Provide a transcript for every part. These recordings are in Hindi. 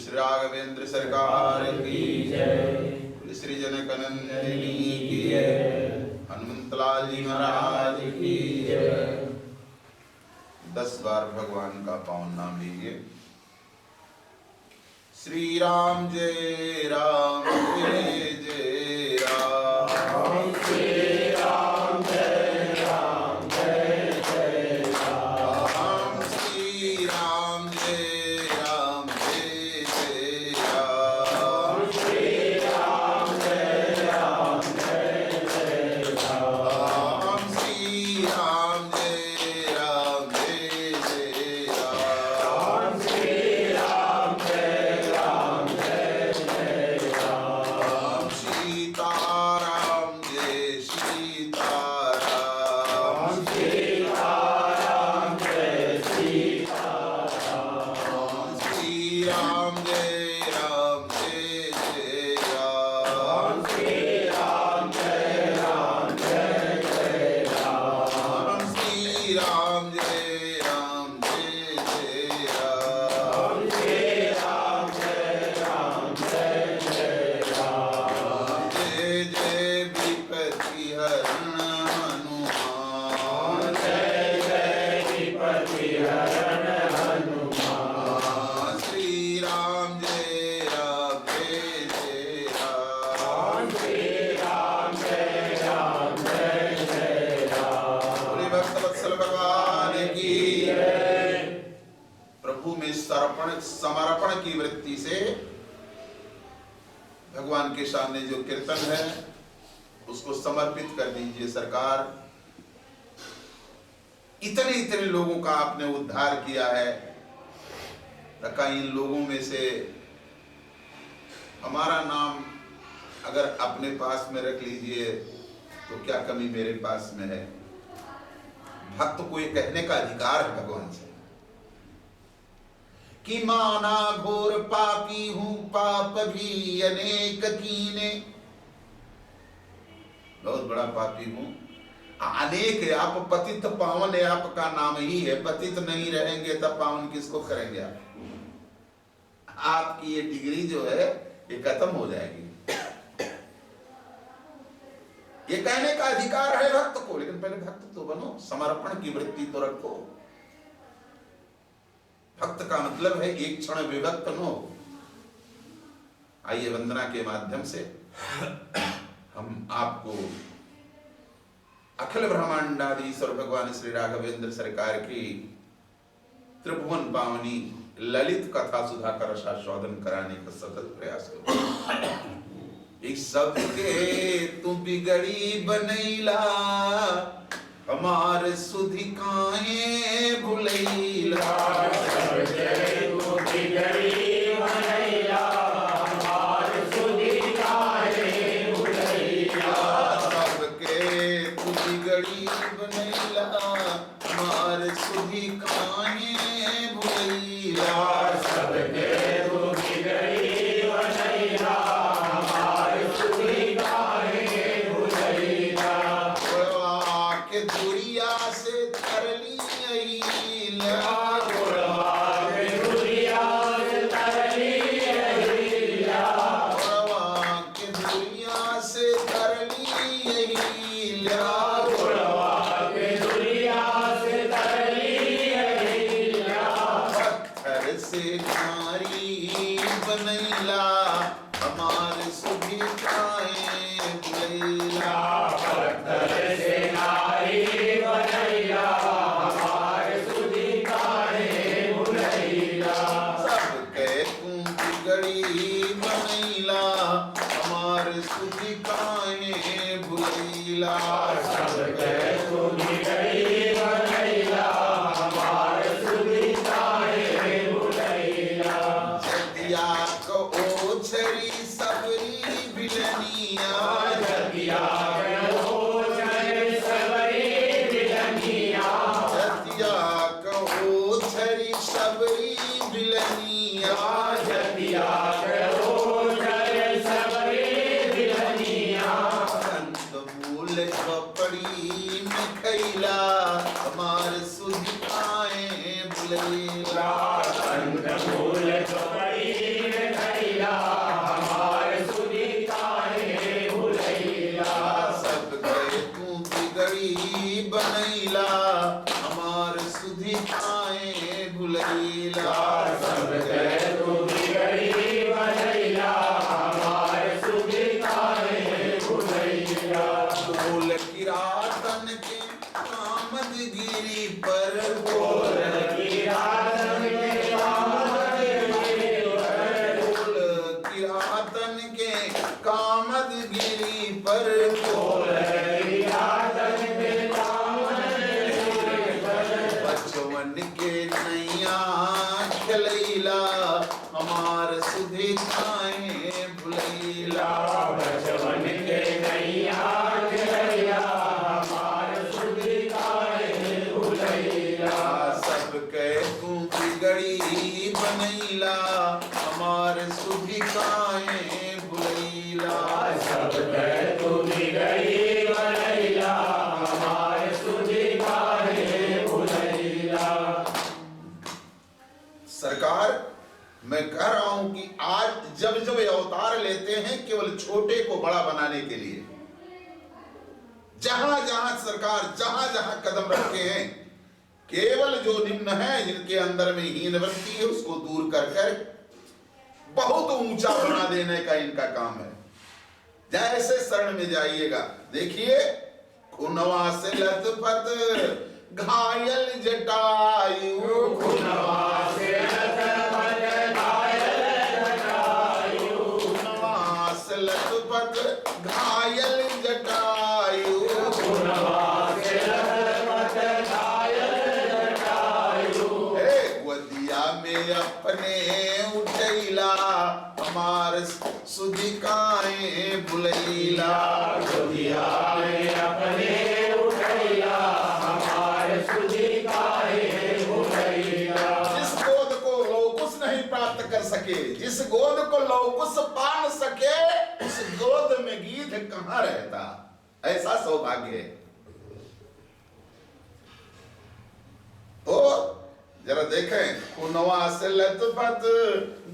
श्री राघवेंद्र सरकार की जय, श्री जनकनंदिनी की जय, हनुमंतलाल जी महाराज की जय। 10 बार भगवान का पावन नाम लीजिए। श्री राम जय राम जय जय राम, श्री राम जय राम जय जय राम, श्री राम जय राम जय जय राम, श्री राम जय राम जय जय राम, श्री राम जय राम जय जय राम, श्री राम जय राम जय जय राम, सीताराम जय सीताराम, सीताराम जय सीताराम, श्री राम जय राम जय जय राम, श्री राम जय राम जय जय राम, श्री राम जय राम जय जय राम, श्री राम जय राम जय जय राम, जय जय विपत्ति हरण हनुमान, जय जय विपत्ति हरण हनुमान, श्री राम जय राम जय जय राम, श्री राम जय राम जय जय राम। बोले भक्तवत्सल भगवान की जय। प्रभु में समर्पण की वृत्ति से भगवान के सामने जो कीर्तन है उसको समर्पित कर दीजिए। सरकार, इतने इतने लोगों का आपने उद्धार किया है, रखा इन लोगों में से हमारा नाम अगर अपने पास में रख लीजिए तो क्या कमी मेरे पास में है। भक्त को ये कहने का अधिकार है भगवान से कि माना घोर पापी हूं, पाप भी अनेक कीने, बहुत बड़ा पापी हूं, अनेक। आप पतित पावन, आपका नाम ही है। पतित नहीं रहेंगे तब पावन किसको करेंगे आप? आपकी ये डिग्री जो है ये खत्म हो जाएगी। ये कहने का अधिकार है भक्त को, लेकिन पहले भक्त तो बनो, समर्पण की वृत्ति तो रखो। भक्त का मतलब है एक क्षण विभक्त न हो। आइए वंदना के माध्यम से हम आपको अखिल ब्रह्मांडाधीश्वर भगवान श्री राघवेंद्र सरकार की त्रिभुवन पावनी ललित कथा सुधा का रसास्वादन कराने का सतत प्रयास करो। इस सब के तू बिगड़ी बनैला, हमार सुधि काहे भुलैला, हमार सुधि काहे भुलैला, सबके तू बिगड़ी बनैला, हमार सुधि काहे भुलैला, गोड़वा के दुरिया से तरली अइला, गोड़वा के दुरिया से तरली अइला, गोड़वा के दुरिया से तरली अइला, गोड़वा के दुरिया से तरली अइला, पत्थर से नारी बनैला, हमार सुधि काहे भुलैला, पत्थर से नारी बनैला, हमार सुधि काहे भुलैला, सबके तू बिगड़ी बनैला, हमार सुधि काहे भुलैला, सबके तू बिगड़ी बनैला, हमार सुधि काहे भुलैला, जदिया को ओछरी सबरी बिलनिया, जतिया गयो जय सबरी बिलनिया, जदिया को ओछरी सबरी बिलनिया, जतिया गयो जय सबरी बिलनिया, कंद मूल कपड़ी में खैला, हमार सुधि काहे भुलैला, कंद मूल कपड़ी भुलैला सब कह तू बिगड़ी बनैला हमार सुधि काहे भुलैला बोल किरातन के कामदगिरी पर बोल किरातन के कामदगिरी पर बोल किरातन के कामदगिरी पर बोल किरातन के कामदगिरी पर बचवन के नैया खलैला हमार सुधि काहे भुलैला बचवन के नैया खलैला हमार सुधि काहे भुलैला सब कह तू बिगड़ी बनैला हमार सुधि काहे भुलैला सब कह तू बिगड़ी बनैला हमार सुधि काहे भुलैला सरकार मैं कह रहा हूं कि आज जब जब ये अवतार लेते हैं केवल छोटे को बड़ा बनाने के लिए, जहां जहां सरकार जहां जहां कदम रखे हैं केवल जो निम्न है जिनके अंदर में हीन वृत्ति है उसको दूर कर कर बहुत ऊंचा बना देने का इनका काम है। जैसे शरण में जाइएगा देखिए, खुनवा से लथपथ घायल जटायु खुनवा से लथपथ घायल जटायु खुनवा से लथपथ घायल जटायु खुनवा से लथपथ घायल जटायु हे गोदिया में अपने उठैला हमार सुधि काहे भुलैला गोदिया में अपने उठैला हमार सुधि काहे भुलैला जिस गोद को लौकुश नहीं प्राप्त कर सके, जिस गोद को लौकुश पा न सके, उस गोद में गीध कहां रहता। ऐसा सौभाग्य है। तो जरा देखें, खुनवा से लथपथ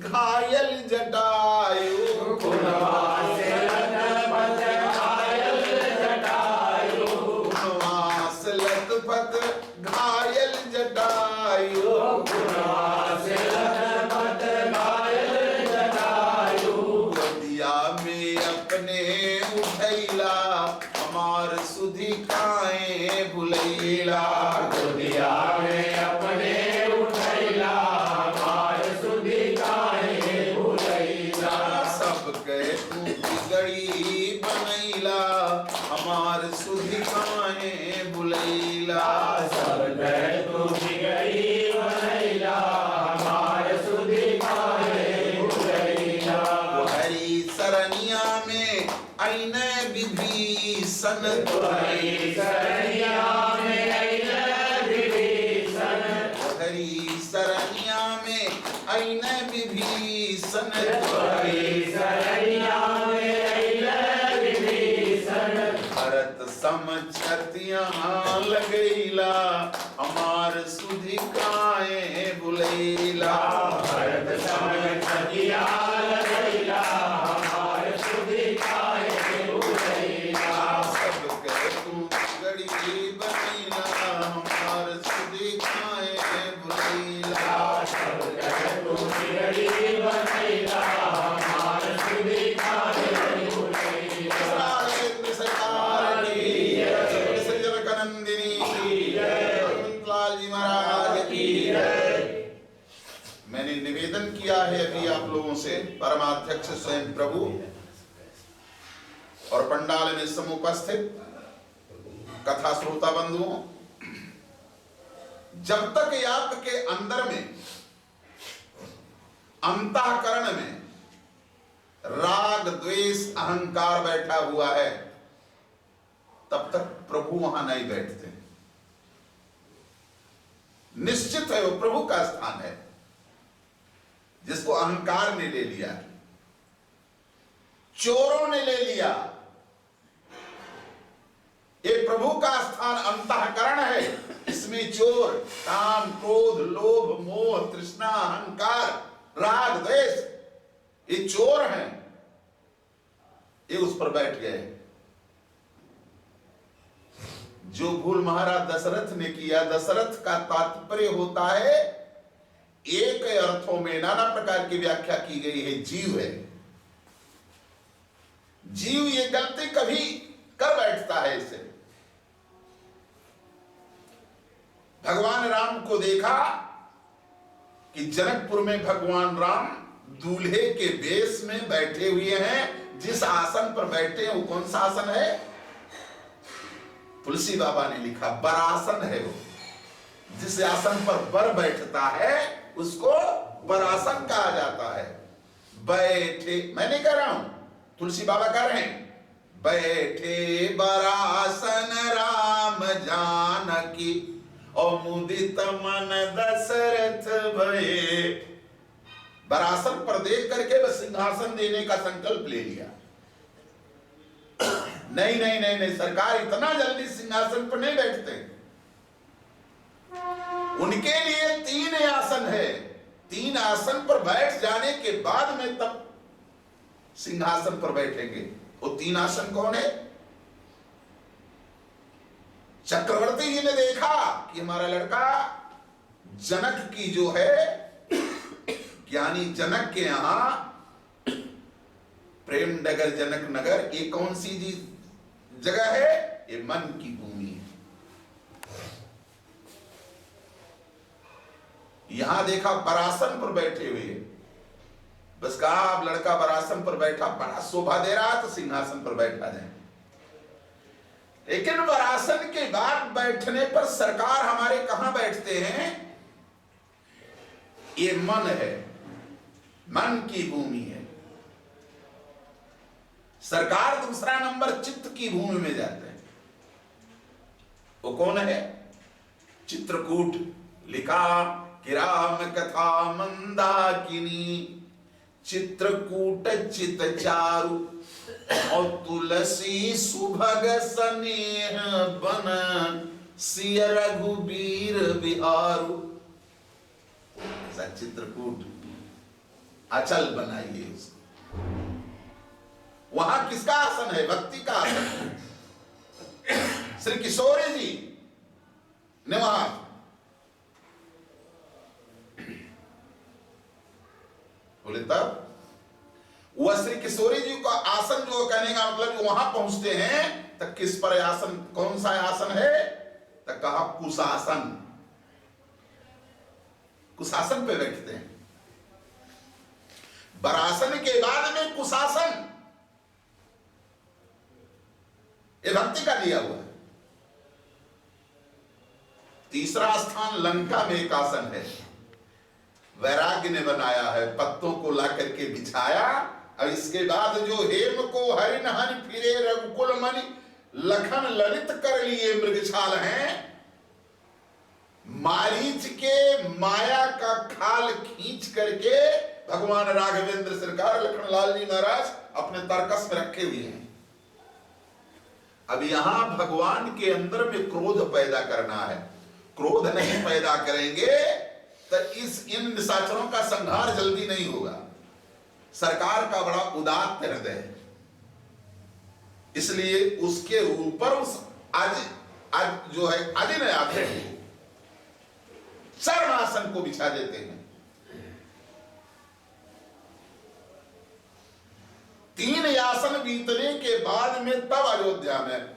घायल जटायु खुनवा से लथपथ घायल जटायु खुनवा से लथपथ घायल जटायु खुनवा से लथपथ घायल जटायु गोदिया में अपने उठैला हमार सुधि काहे भुलैला गोदिया में अपने उठैला हमार सुधि काहे भुलैला सब कह तू बिगड़ी बनैला हमार सुधि काहे भुलैला सब कह तू बिगड़ी बनैला हमार सुधि काहे भुलैला हरी सरनिया में ऐन विभीषण हरी सरनिया में अइले विभीषण हरी सरनिया में ऐन विभीषण हरी सरनिया में अइले विभीषण भरत समझतिया लगैला हमार सुधि काहे भुलैला भरत समझतिया लगैला हमार सुधि काहे भुलैला सब कह तू बिगड़ी बनैला हमार सुधि काहे भुलैला सब कह तू बिगड़ी बनैला हमार सुधि काहे भुलैला राजेंद्र सरकार की जय, श्री जनकनंदिनी की जय, हनुमंतलाल जी महाराज की जय। मैंने निवेदन किया है अभी आप लोगों से, परमाध्यक्ष स्वयं प्रभु और पंडाल में समुपस्थित कथा श्रोता बंधुओं, जब तक आपके अंदर में अंतःकरण में राग द्वेष अहंकार बैठा हुआ है तब तक प्रभु वहां नहीं बैठते। निश्चित है वो प्रभु का स्थान है। जिसको अहंकार ने ले लिया, चोरों ने ले लिया, ये प्रभु का स्थान अंतःकरण है। इसमें चोर काम क्रोध लोभ मोह तृष्णा अहंकार राग द्वेष ये चोर हैं, ये उस पर बैठ गए। जो भूल महाराज दशरथ ने किया, दशरथ का तात्पर्य होता है एक अर्थों में नाना प्रकार की व्याख्या की गई है, जीव है। जीव ये गलती कभी कर बैठता है इसे। भगवान राम को देखा कि जनकपुर में भगवान राम दूल्हे के वेश में बैठे हुए हैं। जिस आसन पर बैठे हैं वो कौन सा आसन है? तुलसी बाबा ने लिखा बरासन है वो। जिस आसन पर बर बैठता है उसको बरासन कहा जाता है। बैठे, मैं नहीं कह रहा हूं, तुलसी बाबा कह रहे हैं, बैठे बरासन राम जानकी और मुदित मन दशरथ भये। बरासन पर देख करके बस सिंहासन देने का संकल्प ले लिया। नहीं नहीं नहीं नहीं, सरकार इतना जल्दी सिंहासन पर नहीं बैठते। उनके लिए 3 आसन है। 3 आसन पर बैठ जाने के बाद में तब सिंहासन पर बैठेंगे। वो 3 आसन कौन है? चक्रवर्ती जी ने देखा कि हमारा लड़का जनक की जो है, ज्ञानी जनक के यहां प्रेम नगर जनक नगर, ये कौन सी जी जगह है? ये मन की भूमि है। यहां देखा बरासन पर बैठे हुए, बस कहा अब लड़का बरासन पर बैठा, बड़ा शोभा दे रहा, तो सिंहासन पर बैठा जाए। लेकिन वरासन के बाद बैठने पर सरकार हमारे कहां बैठते हैं? ये मन है, मन की भूमि है। सरकार दूसरा नंबर चित्त की भूमि में जाते हैं। वो कौन है? चित्रकूट। लिखा कि राम कथा मंदाकिनी चित्रकूट चित चारु और तुलसी सुभग स्नेह बन सिय रघुबीर बिहारू। ऐसा चित्रकूट अचल बनाइए उसको। वहां किसका आसन है? भक्ति का आसन है। श्री किशोरी जी ने वहां बोले, तब वह श्री किशोरी जी का आसन जो कहने का मतलब वहां पहुंचते हैं तब किस पर आसन, कौन सा आसन है? तब कहा कुशासन। कुशासन पे बैठते हैं। बरासन के बाद में कुशासन, ये भक्ति का दिया हुआ है। तीसरा स्थान लंका में एक आसन है, वैराग्य ने बनाया है। पत्तों को ला करके बिछाया और इसके बाद जो हेम को हरिन हन फिरे रघुकुल मणि लखन ललित कर लिए मृगछाल हैं। मारीच के माया का खाल खींच करके भगवान राघवेंद्र सरकार लखनलाल जी महाराज अपने तरकस में रखे हुए हैं। अब यहां भगवान के अंदर में क्रोध पैदा करना है। क्रोध नहीं पैदा करेंगे तो इन निशाचरों का संहार जल्दी नहीं होगा। सरकार का बड़ा उदात्त हृदय है, इसलिए उसके ऊपर उस आज जो है अजिनय आसन चरणासन को बिछा देते हैं। 3 आसन बीतने के बाद में तब अयोध्या में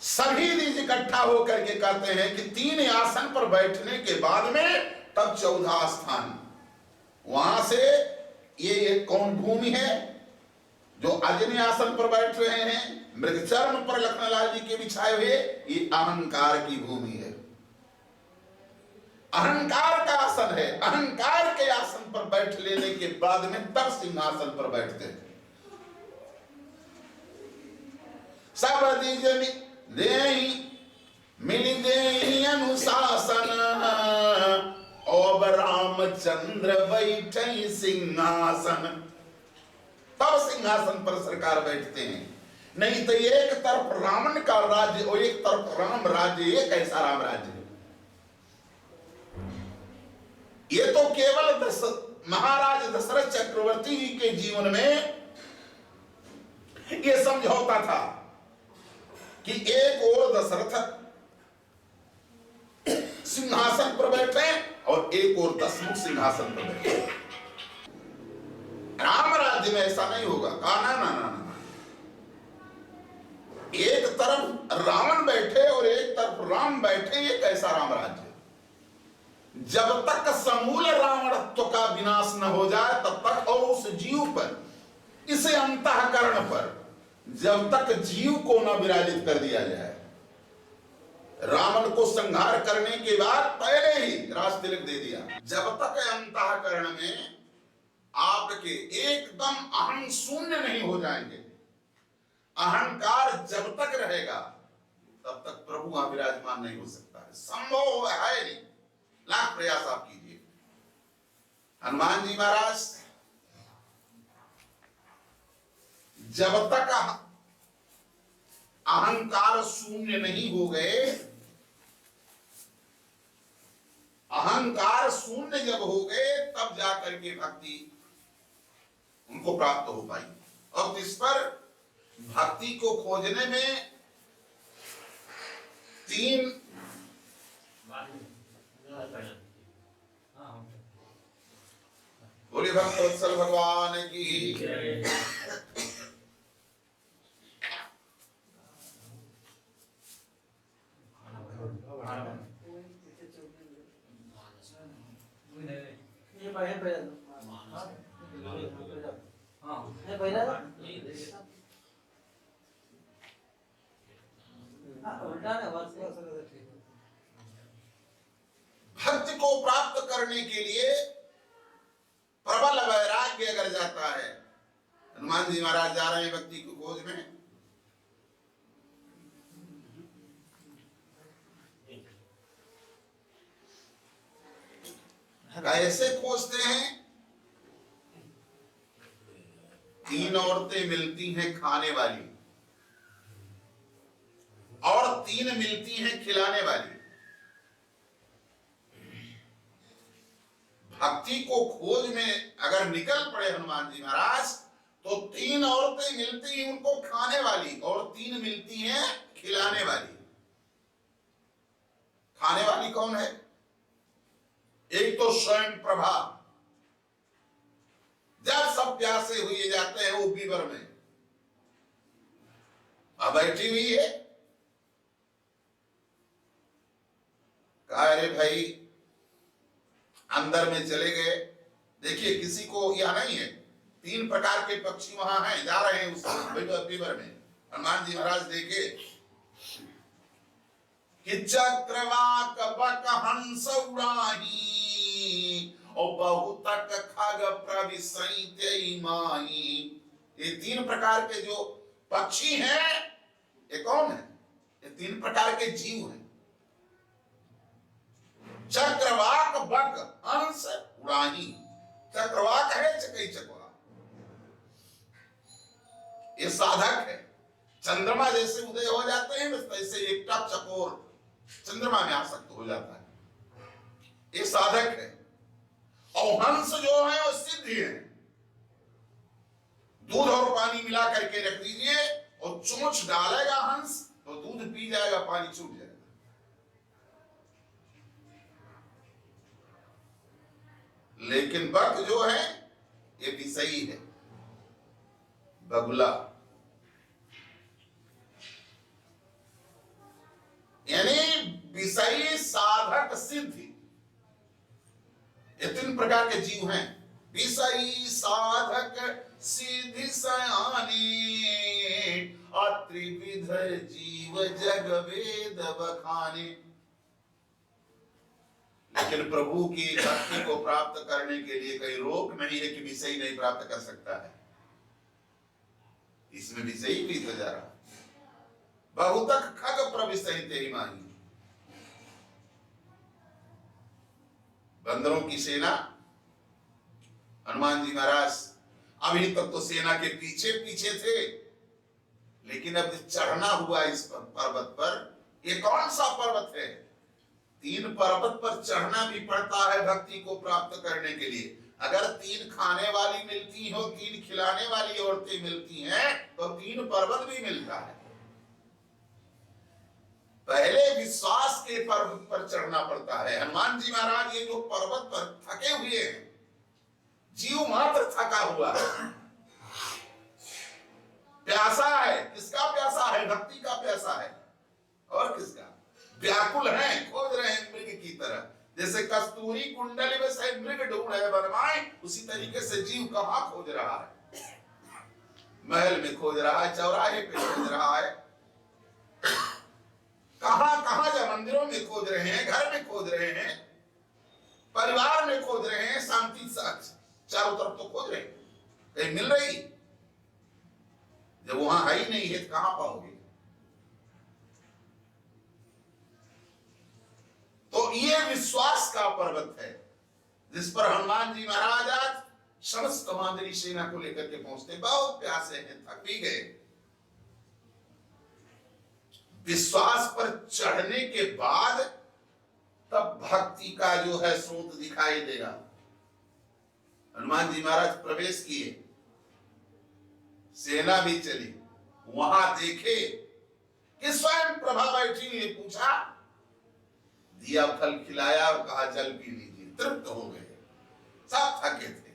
सभी द्विज इकट्ठा होकर के कहते हैं कि 3 आसन पर बैठने के बाद में तब 14 स्थान। वहां से ये कौन भूमि है? जो अजनी आसन पर बैठ रहे हैं, मृगचर्म पर लखनलाल जी के बिछाए हुए, ये अहंकार की भूमि है। अहंकार का आसन है। अहंकार के आसन पर बैठ लेने के बाद में तब सिंहासन पर बैठते हैं। सब द्विज देहि मिलि देहि अनुशासन अब रामचंद्र बैठे सिंहासन। तब सिंहासन पर सरकार बैठते हैं। नहीं तो एक तरफ रावण का राज्य और एक तरफ राम राज्य, ये कैसा राम राज्य? ये तो केवल महाराज दशरथ चक्रवर्ती जी के जीवन में ये समझौता था कि एक ओर दशरथ सिंहासन पर बैठे और एक और 10 मुख सिंहासन पर बैठे। राम राज्य में ऐसा नहीं होगा। कहा ना ना ना ना, एक तरफ रावण बैठे और एक तरफ राम बैठे, ये कैसा राम राज्य? जब तक समूल रावणत्व का विनाश न हो जाए तब तक, और उस जीव पर, इसे अंतःकरण पर जब तक जीव को न विराजित कर दिया जाए, रावण को संहार करने के बाद पहले ही राज तिलक दे दिया। जब तक अंतःकरण में आपके एकदम अहं शून्य नहीं हो जाएंगे, अहंकार जब तक रहेगा तब तक प्रभु वहां विराजमान नहीं हो सकता है। संभव है नहीं, लाख प्रयास आप कीजिए। हनुमान जी महाराज जब तक अहंकार शून्य नहीं हो गए, अहंकार शून्य जब हो गए तब जाकर के भक्ति उनको प्राप्त हो पाई। और इस पर भक्ति को खोजने में 3 बोले भक्तवत्सल भगवान की। भक्ति को प्राप्त करने के लिए प्रबल वैराग्य अगर जाता है, हनुमान जी महाराज जा रहे हैं भक्ति की खोज में, कैसे खोजते हैं? 3 औरतें मिलती हैं खाने वाली और 3 मिलती हैं खिलाने वाली। भक्ति को खोज में अगर निकल पड़े हनुमान जी महाराज तो 3 औरतें मिलती हैं उनको खाने वाली और 3 मिलती हैं खिलाने वाली। खाने वाली कौन है? एक तो स्वयं प्रभा, जब सब प्यासे हुए जाते हैं वो बीवर में अब बैठी हुई है। कहा अरे भाई अंदर में चले गए। देखिए किसी को यह नहीं है, 3 प्रकार के पक्षी वहां हैं, जा रहे हैं उस बीवर में। हनुमान जी महाराज देखे कि चक्रवाक बक हंस उड़ाही और बहुतक खग प्रविशई माही। ये 3 प्रकार के जो पक्षी हैं, ये कौन है? ये 3 प्रकार के जीव हैं। चक्रवाक बक हंस उड़ाही। चक्रवाक है चकई चकवा, ये साधक है। चंद्रमा जैसे उदय हो जाते हैं बस तैसे एक टक चकोर चंद्रमा में आसक्त हो जाता है, ये साधक है। और हंस जो है वो सिद्धि है। दूध और पानी मिला करके रख दीजिए और चोंच डालेगा हंस तो दूध पी जाएगा, पानी छूट जाएगा। लेकिन बक जो है ये विषयी है, बगुला, यानी विषयी साधक सिद्धि। ये 3 प्रकार के जीव हैं, विषयी साधक सिद्धि सयानी त्रिविध जीव जग वेद बखाने। लेकिन प्रभु की भक्ति को प्राप्त करने के लिए कोई रोक नहीं है कि विषय नहीं प्राप्त कर सकता है। इसमें विषय भी तो जा रहा, बहुतक खग प्रविशई तेरी माही। बंदरों की सेना, हनुमान जी महाराज अभी तक तो सेना के पीछे पीछे थे, लेकिन अब चढ़ना हुआ इस पर्वत पर। ये कौन सा पर्वत है? 3 पर्वत पर चढ़ना भी पड़ता है भक्ति को प्राप्त करने के लिए। अगर 3 खाने वाली मिलती हो, 3 खिलाने वाली औरतें मिलती हैं तो 3 पर्वत भी मिलता है। पहले विश्वास के पर्वत पर चढ़ना पड़ता है। हनुमान जी महाराज ये जो पर्वत पर थके हुए हैं, जीव मात्र थका हुआ है, प्यासा है। किसका प्यासा है? भक्ति का प्यासा है। और किसका? व्याकुल है, खोज रहे हैं मृग की तरह। जैसे कस्तूरी कुंडली में से मृग ढूंढे बनवाए, उसी तरीके से जीव कहाँ खोज रहा है? महल में खोज रहा है, चौराहे पे खोज रहा है, कहां कहां जा मंदिरों में खोज रहे हैं, घर में खोज रहे हैं, परिवार में खोज रहे हैं, शांति चारों तरफ तो खोज रहे हैं, कहीं मिल रही? जब वहां है ही नहीं है तो कहां पाओगे? तो ये विश्वास का पर्वत है जिस पर हनुमान जी महाराज आज समस्त कमांडरी सेना को लेकर के पहुंचते। बहुत प्यासे हैं, थक भी गए। विश्वास पर चढ़ने के बाद तब भक्ति का जो है स्रोत दिखाई देगा। हनुमान जी महाराज प्रवेश किए, सेना भी चली, वहां देखे कि स्वयं प्रभा बैठी हुई। पूछा, दिया फल खिलाया और कहा जल पी लीजिए। तृप्त हो गए, सब थके थे।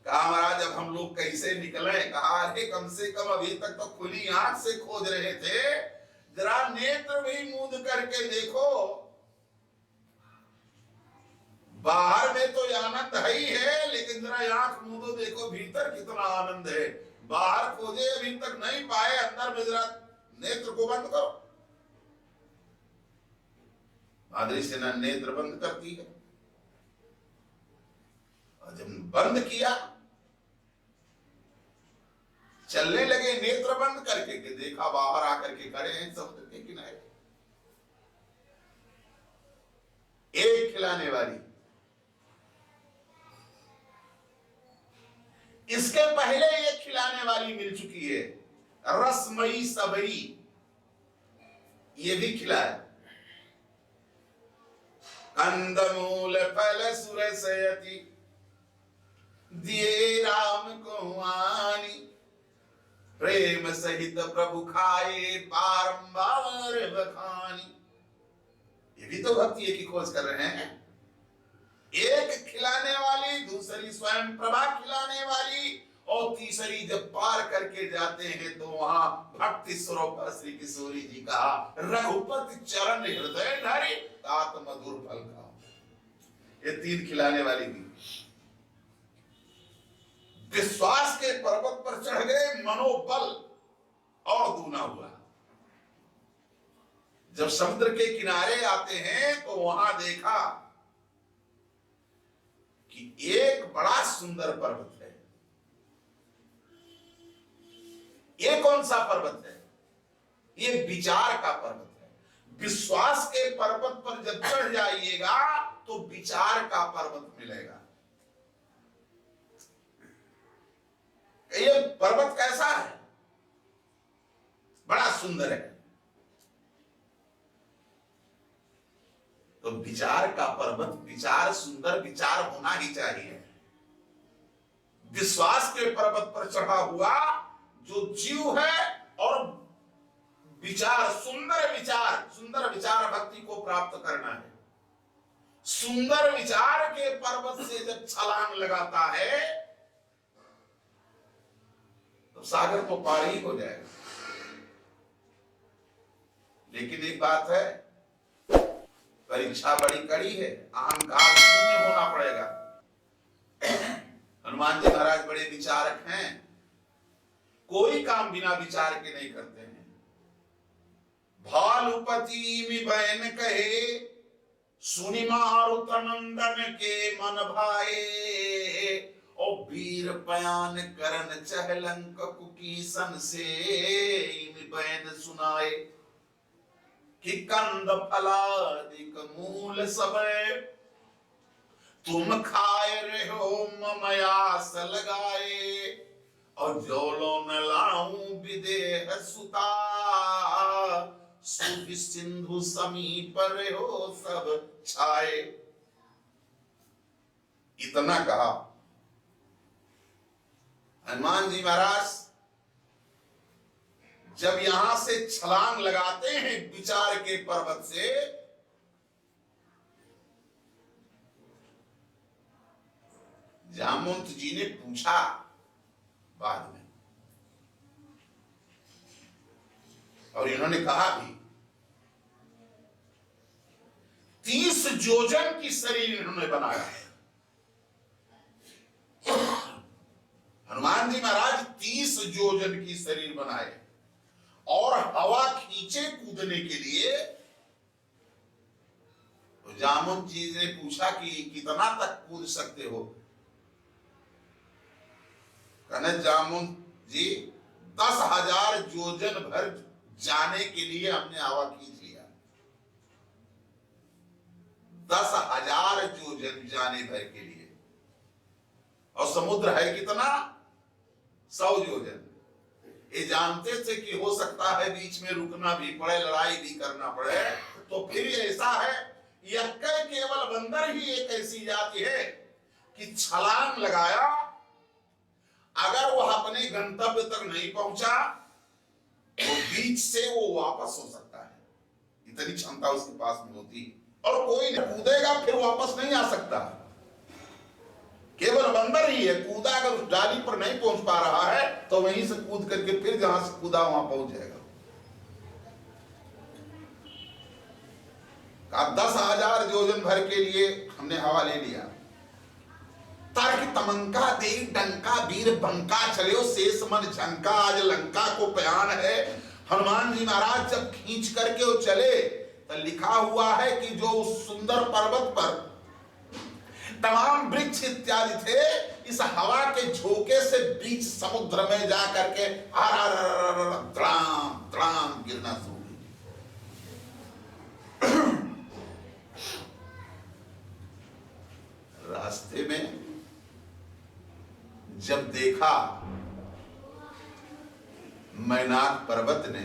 कहा महाराज अब हम लोग कैसे निकले? कहा अरे कम से कम अभी तक तो खुली आंख से खोज रहे थे, जरा नेत्र भी मूंद करके देखो। बाहर में तो आनंद है ही है, लेकिन जरा आंख मूंदो, देखो भीतर कितना आनंद है। बाहर खोजे अभी तक नहीं पाए, अंदर में जरा नेत्र को बंद करो। मादरी सेना नेत्र बंद करती है, और जब बंद किया, चलने लगे नेत्र बंद करके, कि देखा बाहर आकर के खड़े हैं समुद्र के किनारे एक खिलाने वाली। इसके पहले एक खिलाने वाली मिल चुकी है, रसमयी सबरी, ये भी खिलाया। कंदमूल फल सुरसयति दिए राम को आनी, प्रेम सहित प्रभु खाए बारंबार बखानी। ये भी तो भक्ति की खोज कर रहे हैं। एक खिलाने वाली, दूसरी स्वयं प्रभा खिलाने वाली, और तीसरी जब पार करके जाते हैं तो वहां भक्ति स्वरूप श्री किशोरी जी का रघुपति चरण हृदय धरे तात मधुर फल का। ये तीन खिलाने वाली भी विश्वास के पर्वत पर चढ़ गए, मनोबल और दूना हुआ। जब समुद्र के किनारे आते हैं तो वहां देखा कि एक बड़ा सुंदर पर्वत है। ये कौन सा पर्वत है? ये विचार का पर्वत है। विश्वास के पर्वत पर जब चढ़ जाइएगा तो विचार का पर्वत मिलेगा। ये पर्वत कैसा है? बड़ा सुंदर है। तो विचार का पर्वत, विचार सुंदर, विचार होना ही चाहिए। विश्वास के पर्वत पर चढ़ा हुआ जो जीव है और विचार, सुंदर विचार भक्ति को प्राप्त करना है। सुंदर विचार के पर्वत से जब छलांग लगाता है तो सागर तो पार ही हो जाएगा। लेकिन एक बात है, परीक्षा बड़ी कड़ी है, अहंकार शून्य होना पड़ेगा। हनुमान जी महाराज बड़े विचारक हैं, कोई काम बिना विचार के नहीं करते हैं। भालुपति मिबैन कहे सुनि मारुत नंदन के मन भाए, और वीर पयान करन चहलंक कुकीसन से मिबैन सुनाए, कि कंद फलादिक मूल सब तुम खाए रहो ममयास लगाए, और जोलो न लाऊं विदेह सुता, सुधि सिंधु समीप रहो सब छाए। इतना कहा हनुमान जी महाराज जब यहां से छलांग लगाते हैं विचार के पर्वत से, जामवंत जी ने पूछा बाद में, और इन्होंने कहा भी, 30 योजन की शरीर इन्होंने बनाया। हनुमान जी महाराज 30 योजन की शरीर बनाए, और हवा खींचे कूदने के लिए। तो जामवंत जी ने पूछा कि कितना तक कूद सकते हो? कहने जामवंत जी 10,000 योजन भर जाने के लिए हमने हवा खींच लिया। 10,000 योजन जाने भर के लिए, और समुद्र है कितना? 100 योजन। ये जानते थे कि हो सकता है बीच में रुकना भी पड़े, लड़ाई भी करना पड़े, तो फिर ऐसा है, यक्कै केवल बंदर ही एक ऐसी जाति है कि छलांग लगाया, अगर वह अपने गंतव्य तक नहीं पहुंचा तो बीच से वो वापस हो सकता है। इतनी क्षमता उसके पास में होती, और कोई नहीं कूदेगा फिर वापस नहीं आ सकता। केवल बंदर ही है, कूदा अगर उस डाली पर नहीं पहुंच पा रहा है तो वहीं से कूद करके फिर जहां से कूदा वहां पहुंच जाएगा। 10,000 योजन भर के लिए हमने हवा ले लिया। तर्क तमंका दे डंका वीर बंका चले शेष मन झंका, आज लंका को प्यान है। हनुमान जी महाराज जब खींच करके वो चले तो लिखा हुआ है कि जो उस सुंदर पर्वत पर तमाम वृक्ष इत्यादि थे, इस हवा के झोंके से बीच समुद्र में जा करके त्राम त्राम गिरना शुरू हुई। रास्ते में जब देखा मैनाक पर्वत ने